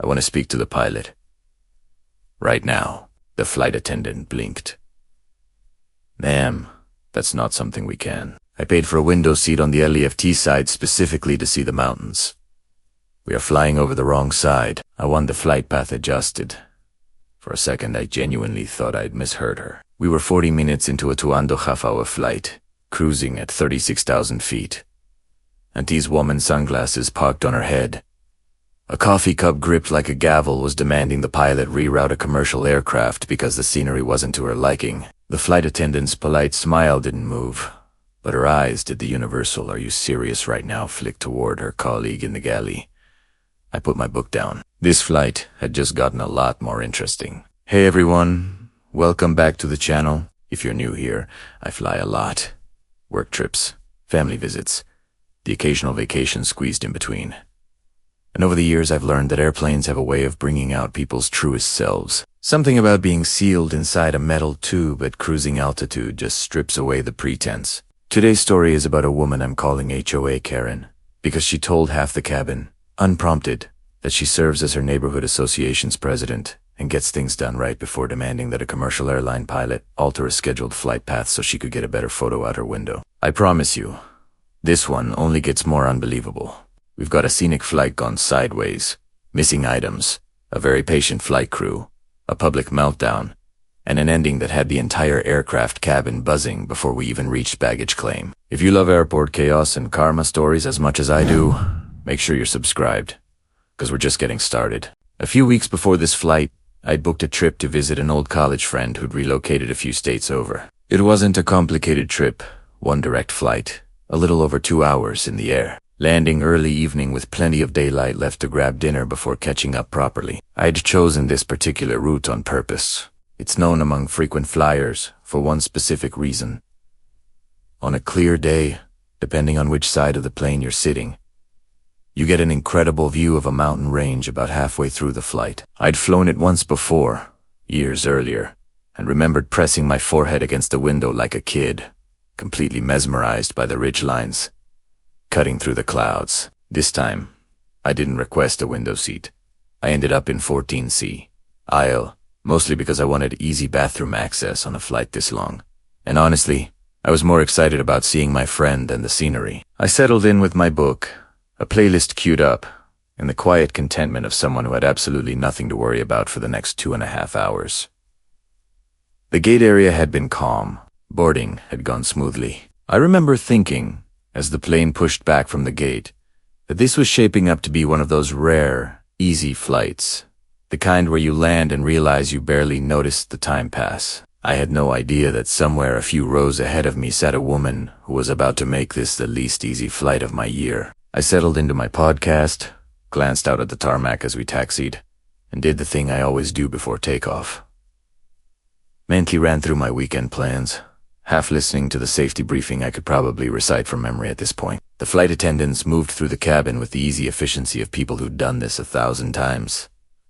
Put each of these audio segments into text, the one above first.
I want to speak to the pilot. Right now. The flight attendant blinked. Ma'am, that's not something we can. I paid for a window seat on the LEFT side specifically to see the mountains. We are flying over the wrong side. I want the flight path adjusted. For a second, I genuinely thought I'd misheard her. We were 40 minutes into a 2.5-hour flight, cruising at 36,000 feet. Auntie's woman's sunglasses parked on her head. A coffee cup gripped like a gavel was demanding the pilot reroute a commercial aircraft because the scenery wasn't to her liking. The flight attendant's polite smile didn't move, but her eyes did the universal "Are you serious right now?" flick toward her colleague in the galley. I put my book down. This flight had just gotten a lot more interesting. Hey everyone, welcome back to the channel. If you're new here, I fly a lot. Work trips, family visits, the occasional vacation squeezed in between. And over the years I've learned that airplanes have a way of bringing out people's truest selves. Something about being sealed inside a metal tube at cruising altitude just strips away the pretense. Today's story is about a woman I'm calling HOA Karen, because she told half the cabin, unprompted, that she serves as her neighborhood association's president and gets things done right before demanding that a commercial airline pilot alter a scheduled flight path so she could get a better photo out her window. I promise you, this one only gets more unbelievable. We've got a scenic flight gone sideways, missing items, a very patient flight crew, a public meltdown, and an ending that had the entire aircraft cabin buzzing before we even reached baggage claim. If you love airport chaos and karma stories as much as I do, make sure you're subscribed, because we're just getting started. A few weeks before this flight, I'd booked a trip to visit an old college friend who'd relocated a few states over. It wasn't a complicated trip, one direct flight, a little over 2 hours in the air. Landing early evening with plenty of daylight left to grab dinner before catching up properly. I'd chosen this particular route on purpose. It's known among frequent flyers for one specific reason. On a clear day, depending on which side of the plane you're sitting, you get an incredible view of a mountain range about halfway through the flight. I'd flown it once before, years earlier, and remembered pressing my forehead against the window like a kid, completely mesmerized by the ridgelines cutting through the clouds. This time, I didn't request a window seat. I ended up in 14C, aisle, mostly because I wanted easy bathroom access on a flight this long. And honestly, I was more excited about seeing my friend than the scenery. I settled in with my book, a playlist queued up, and the quiet contentment of someone who had absolutely nothing to worry about for the next 2.5 hours. The gate area had been calm. Boarding had gone smoothly. I remember thinking, as the plane pushed back from the gate, that this was shaping up to be one of those rare, easy flights, the kind where you land and realize you barely noticed the time pass. I had no idea that somewhere a few rows ahead of me sat a woman who was about to make this the least easy flight of my year. I settled into my podcast, glanced out at the tarmac as we taxied, and did the thing I always do before takeoff. Mentally ran through my weekend plans, half listening to the safety briefing I could probably recite from memory at this point. The flight attendants moved through the cabin with the easy efficiency of people who'd done this 1,000 times,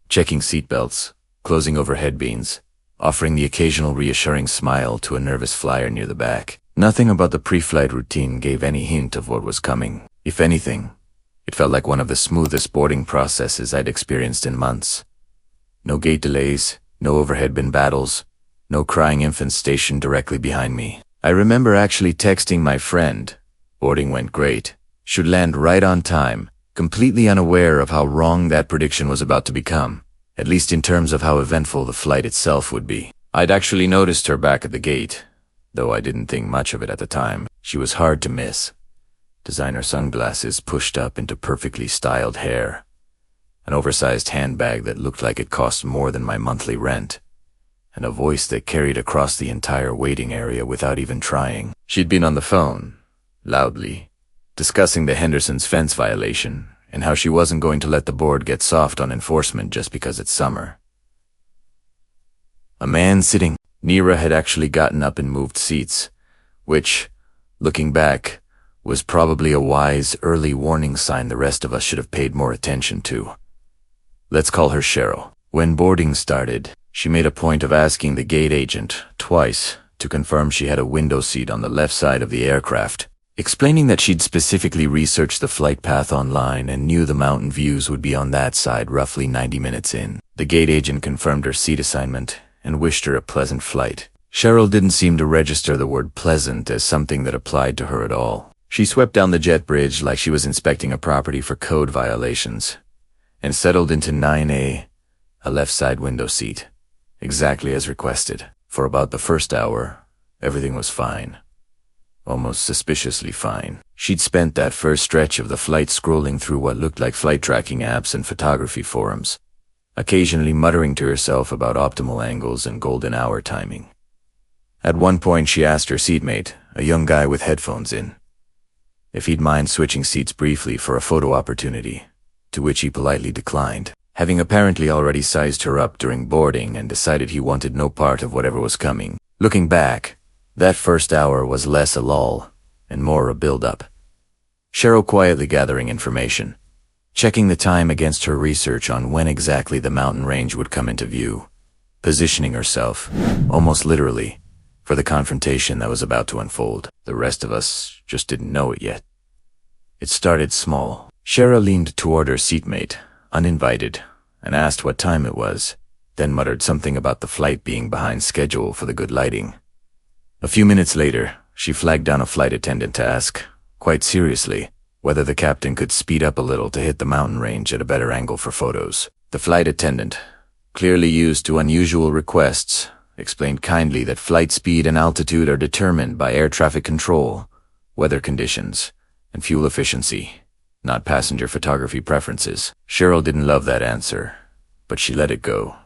checking seatbelts, closing overhead bins, offering the occasional reassuring smile to a nervous flyer near the back. Nothing about the pre-flight routine gave any hint of what was coming. If anything, it felt like one of the smoothest boarding processes I'd experienced in months. No gate delays, no overhead bin battles, no crying infants stationed directly behind me. I remember actually texting my friend, boarding went great, should land right on time, completely unaware of how wrong that prediction was about to become, at least in terms of how eventful the flight itself would be. I'd actually noticed her back at the gate, though I didn't think much of it at the time. She was hard to miss. Designer sunglasses pushed up into perfectly styled hair, an oversized handbag that looked like it cost more than my monthly rent, and a voice that carried across the entire waiting area without even trying. She'd been on the phone, loudly, discussing the Henderson's fence violation and how she wasn't going to let the board get soft on enforcement just because it's summer. A man sitting. Nira had actually gotten up and moved seats, which, looking back, was probably a wise early warning sign the rest of us should have paid more attention to. Let's call her Cheryl. When boarding started, she made a point of asking the gate agent twice to confirm she had a window seat on the left side of the aircraft. explaining that she'd specifically researched the flight path online and knew the mountain views would be on that side roughly 90 minutes in. The gate agent confirmed her seat assignment and wished her a pleasant flight. Cheryl didn't seem to register the word pleasant as something that applied to her at all. She swept down the jet bridge like she was inspecting a property for code violations and settled into 9A, a left side window seat, exactly as requested. For about the first hour, everything was fine. Almost suspiciously fine. She'd spent that first stretch of the flight scrolling through what looked like flight tracking apps and photography forums, occasionally muttering to herself about optimal angles and golden hour timing. At one point she asked her seatmate, a young guy with headphones in, if he'd mind switching seats briefly for a photo opportunity, to which he politely declined, having apparently already sized her up during boarding and decided he wanted no part of whatever was coming. Looking back, that first hour was less a lull and more a build-up. Cheryl quietly gathering information, checking the time against her research on when exactly the mountain range would come into view, positioning herself, almost literally, for the confrontation that was about to unfold. The rest of us just didn't know it yet. It started small. Cheryl leaned toward her seatmate, uninvited, and asked what time it was, then muttered something about the flight being behind schedule for the good lighting. A few minutes later, she flagged down a flight attendant to ask, quite seriously, whether the captain could speed up a little to hit the mountain range at a better angle for photos. The flight attendant, clearly used to unusual requests, explained kindly that flight speed and altitude are determined by air traffic control, weather conditions, and fuel efficiency, not passenger photography preferences. Cheryl didn't love that answer, but she let it go.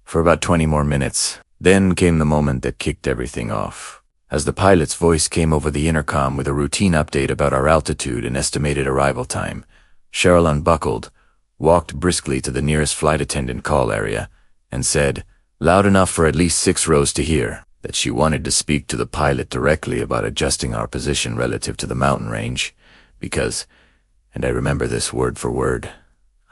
For about 20 more minutes, then came the moment that kicked everything off. As the pilot's voice came over the intercom with a routine update about our altitude and estimated arrival time, Cheryl unbuckled, walked briskly to the nearest flight attendant call area, and said, loud enough for at least 6 rows to hear, that she wanted to speak to the pilot directly about adjusting our position relative to the mountain range, because, and I remember this word for word,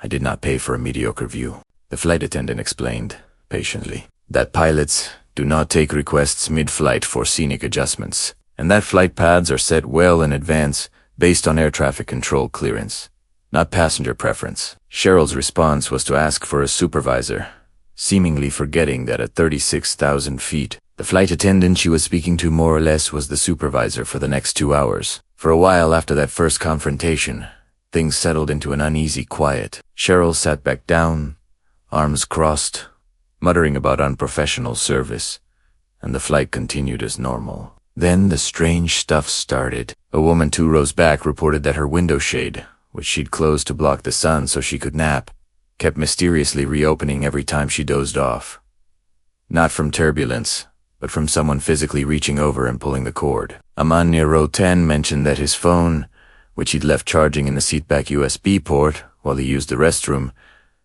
I did not pay for a mediocre view. The flight attendant explained, patiently, that pilots do not take requests mid-flight for scenic adjustments, and that flight paths are set well in advance based on air traffic control clearance, not passenger preference. Cheryl's response was to ask for a supervisor, seemingly forgetting that at 36,000 feet, the flight attendant she was speaking to more or less was the supervisor for the next 2 hours. For a while after that first confrontation, things settled into an uneasy quiet. Cheryl sat back down, arms crossed, muttering about unprofessional service, and the flight continued as normal. Then the strange stuff started. A woman 2 rows back reported that her window shade, which she'd closed to block the sun so she could nap, kept mysteriously reopening every time she dozed off. Not from turbulence, but from someone physically reaching over and pulling the cord. A man near row 10 mentioned that his phone, which he'd left charging in the seatback USB port while he used the restroom,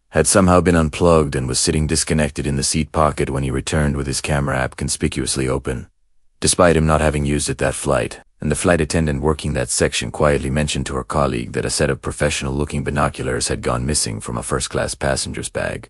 had somehow been unplugged and was sitting disconnected in the seat pocket when he returned with his camera app conspicuously open, despite him not having used it that flight. And the flight attendant working that section quietly mentioned to her colleague that a set of professional-looking binoculars had gone missing from a first-class passenger's bag,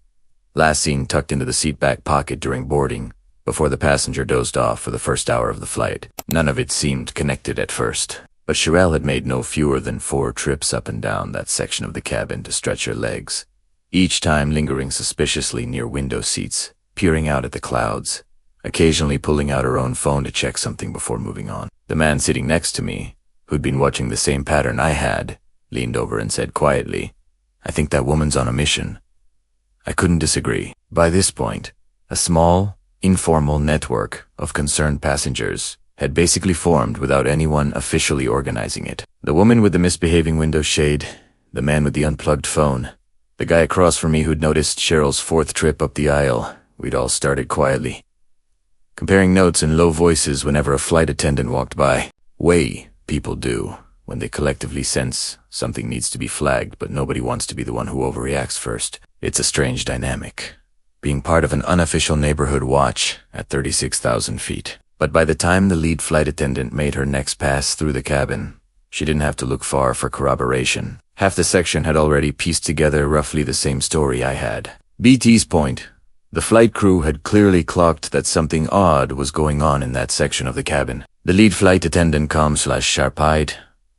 last seen tucked into the seat back pocket during boarding, before the passenger dozed off for the first hour of the flight. None of it seemed connected at first, but Cheryl had made no fewer than 4 trips up and down that section of the cabin to stretch her legs, each time lingering suspiciously near window seats, peering out at the clouds, occasionally pulling out her own phone to check something before moving on. The man sitting next to me, who'd been watching the same pattern I had, leaned over and said quietly, I think that woman's on a mission. I couldn't disagree. By this point, a small, informal network of concerned passengers had basically formed without anyone officially organizing it. The woman with the misbehaving window shade, the man with the unplugged phone, the guy across from me who'd noticed Cheryl's 4th trip up the aisle. We'd all started quietly, comparing notes in low voices whenever a flight attendant walked by. Way people do when they collectively sense something needs to be flagged, but nobody wants to be the one who overreacts first. It's a strange dynamic, being part of an unofficial neighborhood watch at 36,000 feet. But by the time the lead flight attendant made her next pass through the cabin, she didn't have to look far for corroboration. Half the section had already pieced together roughly the same story I had. BT's point, the flight crew had clearly clocked that something odd was going on in that section of the cabin. The lead flight attendant, calm/sharp-eyed,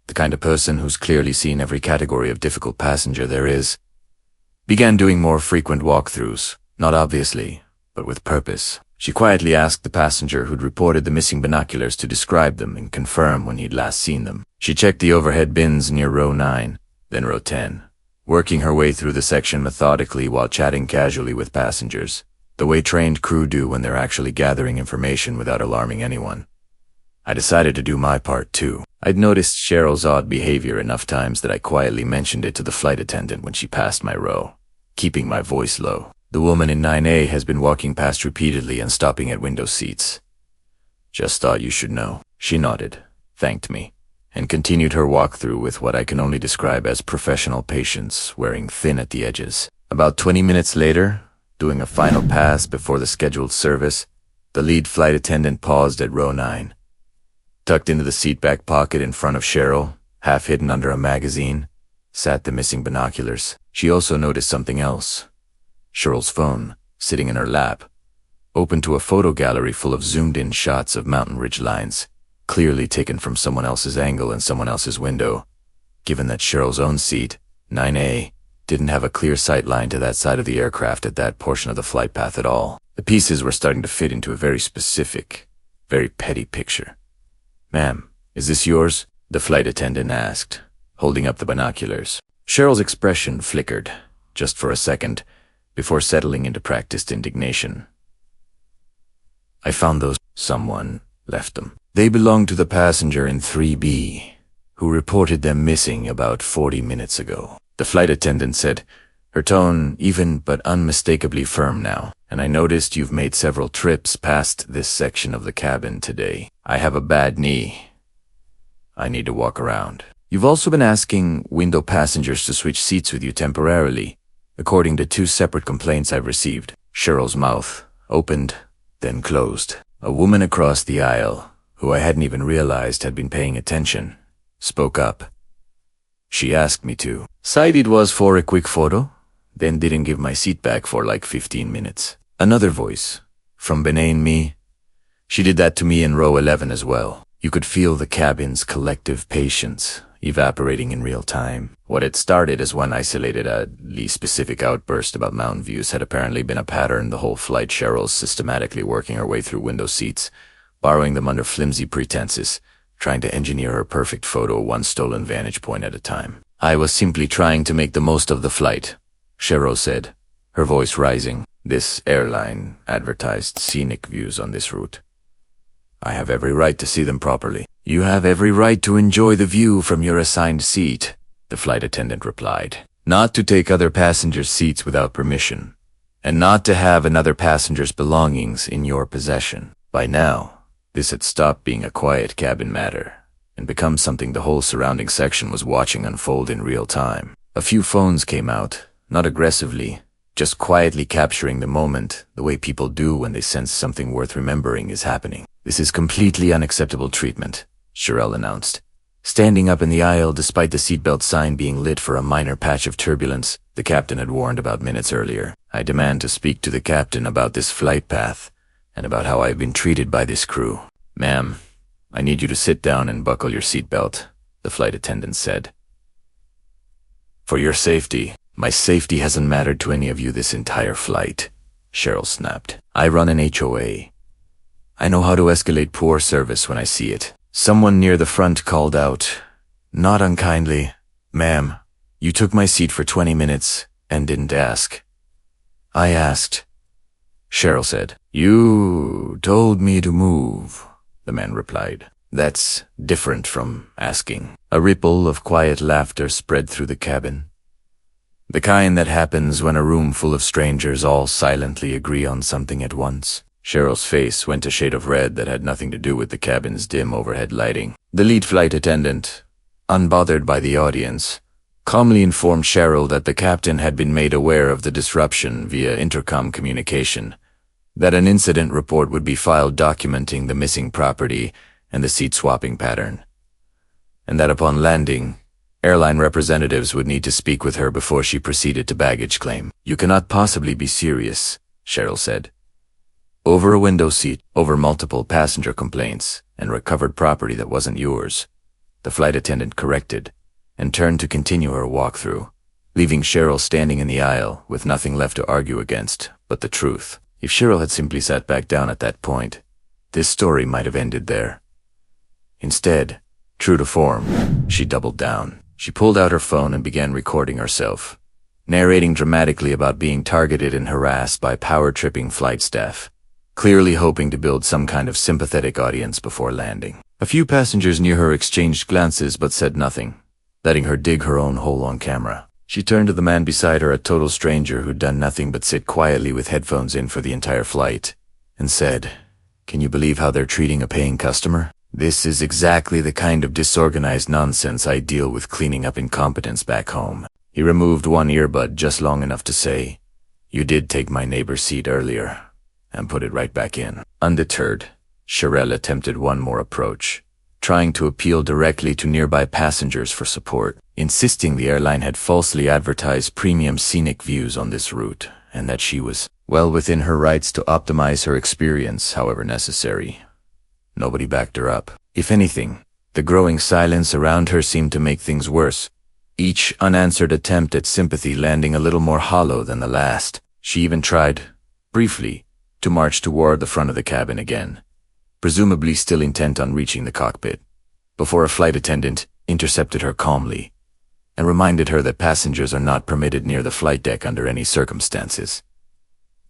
the kind of person who's clearly seen every category of difficult passenger there is, began doing more frequent walkthroughs, not obviously, but with purpose. She quietly asked the passenger who'd reported the missing binoculars to describe them and confirm when he'd last seen them. She checked the overhead bins near row 9, then row 10, working her way through the section methodically while chatting casually with passengers, the way trained crew do when they're actually gathering information without alarming anyone. I decided to do my part too. I'd noticed Cheryl's odd behavior enough times that I quietly mentioned it to the flight attendant when she passed my row, keeping my voice low. The woman in 9A has been walking past repeatedly and stopping at window seats. Just thought you should know. She nodded, thanked me, and continued her walkthrough with what I can only describe as professional patience, wearing thin at the edges. About 20 minutes later, doing a final pass before the scheduled service, the lead flight attendant paused at row 9. Tucked into the seatback pocket in front of Cheryl, half hidden under a magazine, sat the missing binoculars. She also noticed something else. Cheryl's phone, sitting in her lap, open to a photo gallery full of zoomed-in shots of mountain ridge lines, clearly taken from someone else's angle and someone else's window, given that Cheryl's own seat, 9A, didn't have a clear sight line to that side of the aircraft at that portion of the flight path at all. The pieces were starting to fit into a very specific, very petty picture. "Ma'am, is this yours?" the flight attendant asked, holding up the binoculars. Cheryl's expression flickered, just for a second, before settling into practiced indignation. "I found those. Someone left them. They belong to the passenger in 3B, who reported them missing about 40 minutes ago," the flight attendant said, her tone even but unmistakably firm now. "And I noticed you've made several trips past this section of the cabin today. I have a bad knee. I need to walk around. You've also been asking window passengers to switch seats with you temporarily, according to 2 separate complaints I've received." Cheryl's mouth opened, then closed. A woman across the aisle, who I hadn't even realized had been paying attention, spoke up. She asked me to. Said it was for a quick photo, then didn't give my seat back for like 15 minutes. Another voice, from beneath me. She did that to me in row 11 as well. You could feel the cabin's collective patience evaporating in real time. What had started as one isolated, specific outburst about mountain views had apparently been a pattern the whole flight. Cheryl's systematically working her way through window seats, borrowing them under flimsy pretenses, trying to engineer her perfect photo one stolen vantage point at a time. "I was simply trying to make the most of the flight," Cheryl said, her voice rising. "This airline advertised scenic views on this route. I have every right to see them properly." "You have every right to enjoy the view from your assigned seat," the flight attendant replied. "Not to take other passengers' seats without permission, and not to have another passenger's belongings in your possession." By now, this had stopped being a quiet cabin matter and become something the whole surrounding section was watching unfold in real time. A few phones came out, not aggressively, just quietly capturing the moment the way people do when they sense something worth remembering is happening. "This is completely unacceptable treatment," Cheryl announced, standing up in the aisle despite the seatbelt sign being lit for a minor patch of turbulence the captain had warned about minutes earlier. "I demand to speak to the captain about this flight path and about how I've been treated by this crew." "Ma'am, I need you to sit down and buckle your seatbelt," the flight attendant said. "For your safety." "My safety hasn't mattered to any of you this entire flight," Cheryl snapped. "I run an HOA. I know how to escalate poor service when I see it." Someone near the front called out, not unkindly, "Ma'am, you took my seat for 20 minutes and didn't ask." "I asked," Cheryl said. "You told me to move," the man replied. "That's different from asking." A ripple of quiet laughter spread through the cabin. The kind that happens when a room full of strangers all silently agree on something at once. Cheryl's face went a shade of red that had nothing to do with the cabin's dim overhead lighting. The lead flight attendant, unbothered by the audience, calmly informed Cheryl that the captain had been made aware of the disruption via intercom communication, that an incident report would be filed documenting the missing property and the seat-swapping pattern, and that upon landing, airline representatives would need to speak with her before she proceeded to baggage claim. "You cannot possibly be serious," Cheryl said. Over a window seat, over multiple passenger complaints, and recovered property that wasn't yours. The flight attendant corrected, and turned to continue her walkthrough, leaving Cheryl standing in the aisle with nothing left to argue against but the truth. If Cheryl had simply sat back down at that point, this story might have ended there. Instead, true to form, she doubled down. She pulled out her phone and began recording herself, narrating dramatically about being targeted and harassed by power-tripping flight staff, clearly hoping to build some kind of sympathetic audience before landing. A few passengers near her exchanged glances but said nothing, letting her dig her own hole on camera. She turned to the man beside her, a total stranger who'd done nothing but sit quietly with headphones in for the entire flight, and said, "Can you believe how they're treating a paying customer? This is exactly the kind of disorganized nonsense I deal with cleaning up incompetence back home." He removed one earbud just long enough to say, "You did take my neighbor's seat earlier," and put it right back in. Undeterred, Cheryl attempted one more approach, trying to appeal directly to nearby passengers for support, insisting the airline had falsely advertised premium scenic views on this route, and that she was well within her rights to optimize her experience however necessary. Nobody backed her up. If anything, the growing silence around her seemed to make things worse, each unanswered attempt at sympathy landing a little more hollow than the last. She even tried, briefly, to march toward the front of the cabin again, presumably still intent on reaching the cockpit, before a flight attendant intercepted her calmly and reminded her that passengers are not permitted near the flight deck under any circumstances.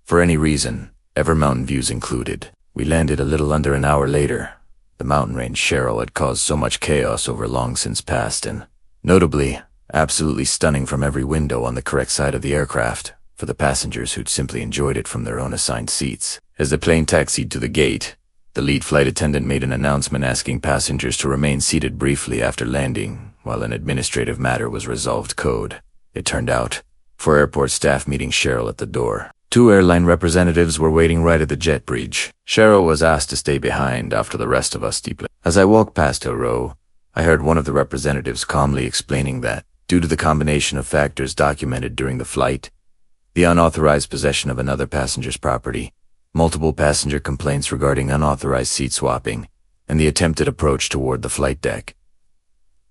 For any reason, ever mountain views included. We landed a little under an hour later. The mountain range Cheryl had caused so much chaos over long since past, and, notably, absolutely stunning from every window on the correct side of the aircraft, for the passengers who'd simply enjoyed it from their own assigned seats. As the plane taxied to the gate, the lead flight attendant made an announcement asking passengers to remain seated briefly after landing, while an administrative matter was resolved code. It turned out, for airport staff meeting Cheryl at the door. 2 airline representatives were waiting right at the jet bridge. Cheryl was asked to stay behind after the rest of us deplaned. As I walked past her row, I heard one of the representatives calmly explaining that, due to the combination of factors documented during the flight, the unauthorized possession of another passenger's property, multiple passenger complaints regarding unauthorized seat swapping, and the attempted approach toward the flight deck,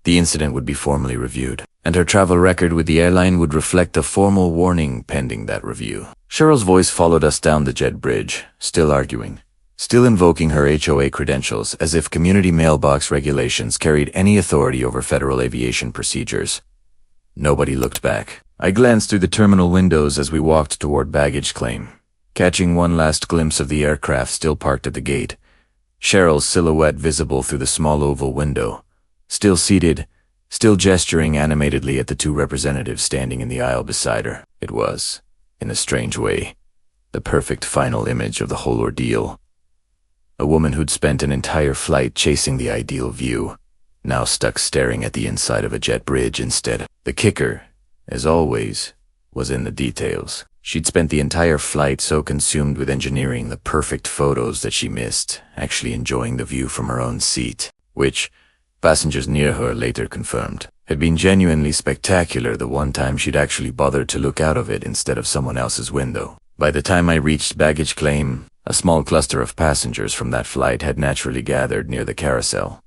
the incident would be formally reviewed, and her travel record with the airline would reflect a formal warning pending that review. Cheryl's voice followed us down the jet bridge, still arguing, still invoking her HOA credentials as if community mailbox regulations carried any authority over federal aviation procedures. Nobody looked back. I glanced through the terminal windows as we walked toward baggage claim, catching one last glimpse of the aircraft still parked at the gate, Cheryl's silhouette visible through the small oval window, still seated, still gesturing animatedly at the 2 representatives standing in the aisle beside her. It was, in a strange way, the perfect final image of the whole ordeal. A woman who'd spent an entire flight chasing the ideal view, now stuck staring at the inside of a jet bridge instead. The kicker, as always, was in the details. She'd spent the entire flight so consumed with engineering the perfect photos that she missed actually enjoying the view from her own seat, which, passengers near her later confirmed, had been genuinely spectacular the one time she'd actually bothered to look out of it instead of someone else's window. By the time I reached baggage claim, a small cluster of passengers from that flight had naturally gathered near the carousel,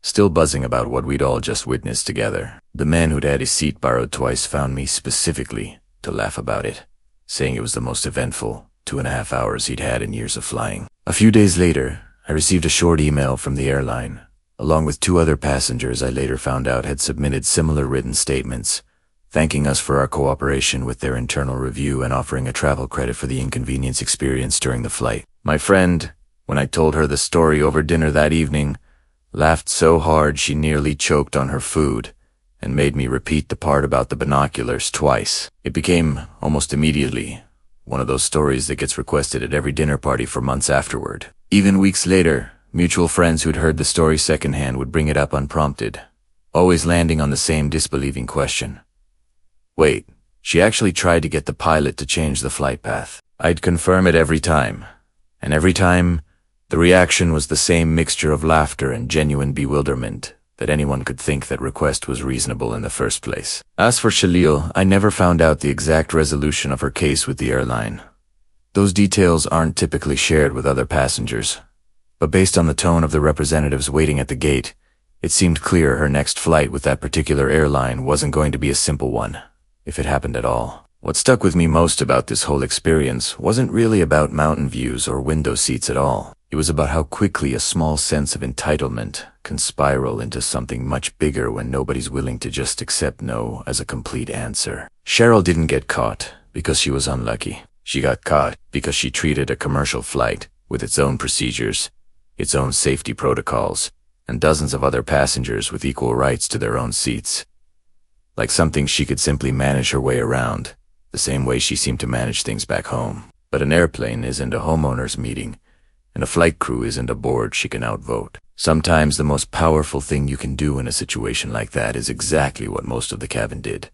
still buzzing about what we'd all just witnessed together. The man who'd had his seat borrowed twice found me specifically to laugh about it, saying it was the most eventful 2.5 hours he'd had in years of flying. A few days later, I received a short email from the airline, along with 2 other passengers I later found out had submitted similar written statements, thanking us for our cooperation with their internal review and offering a travel credit for the inconvenience experienced during the flight. My friend, when I told her the story over dinner that evening, laughed so hard she nearly choked on her food, and made me repeat the part about the binoculars twice. It became, almost immediately, one of those stories that gets requested at every dinner party for months afterward. Even weeks later, mutual friends who'd heard the story secondhand would bring it up unprompted, always landing on the same disbelieving question. Wait, she actually tried to get the pilot to change the flight path. I'd confirm it every time, and every time, the reaction was the same mixture of laughter and genuine bewilderment that anyone could think that request was reasonable in the first place. As for Shalil, I never found out the exact resolution of her case with the airline. Those details aren't typically shared with other passengers, but based on the tone of the representatives waiting at the gate, it seemed clear her next flight with that particular airline wasn't going to be a simple one, if it happened at all. What stuck with me most about this whole experience wasn't really about mountain views or window seats at all. It was about how quickly a small sense of entitlement can spiral into something much bigger when nobody's willing to just accept no as a complete answer. Cheryl didn't get caught because she was unlucky. She got caught because she treated a commercial flight with its own procedures, its own safety protocols, and dozens of other passengers with equal rights to their own seats, like something she could simply manage her way around, the same way she seemed to manage things back home. But an airplane isn't a homeowners meeting, and a flight crew isn't a board she can outvote. Sometimes the most powerful thing you can do in a situation like that is exactly what most of the cabin did.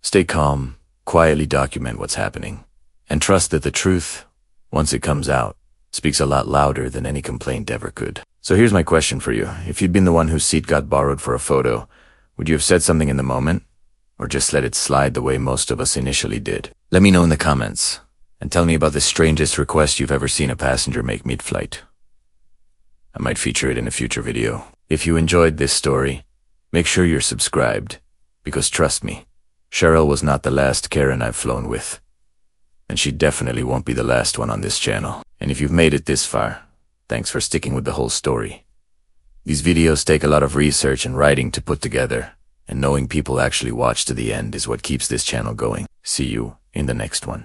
Stay calm, quietly document what's happening, and trust that the truth, once it comes out, speaks a lot louder than any complaint ever could. So here's my question for you. If you'd been the one whose seat got borrowed for a photo, would you have said something in the moment, or just let it slide the way most of us initially did? Let me know in the comments, and tell me about the strangest request you've ever seen a passenger make mid-flight. I might feature it in a future video. If you enjoyed this story, make sure you're subscribed, because trust me, Cheryl was not the last Karen I've flown with. And she definitely won't be the last one on this channel. And if you've made it this far, thanks for sticking with the whole story. These videos take a lot of research and writing to put together, and knowing people actually watch to the end is what keeps this channel going. See you in the next one.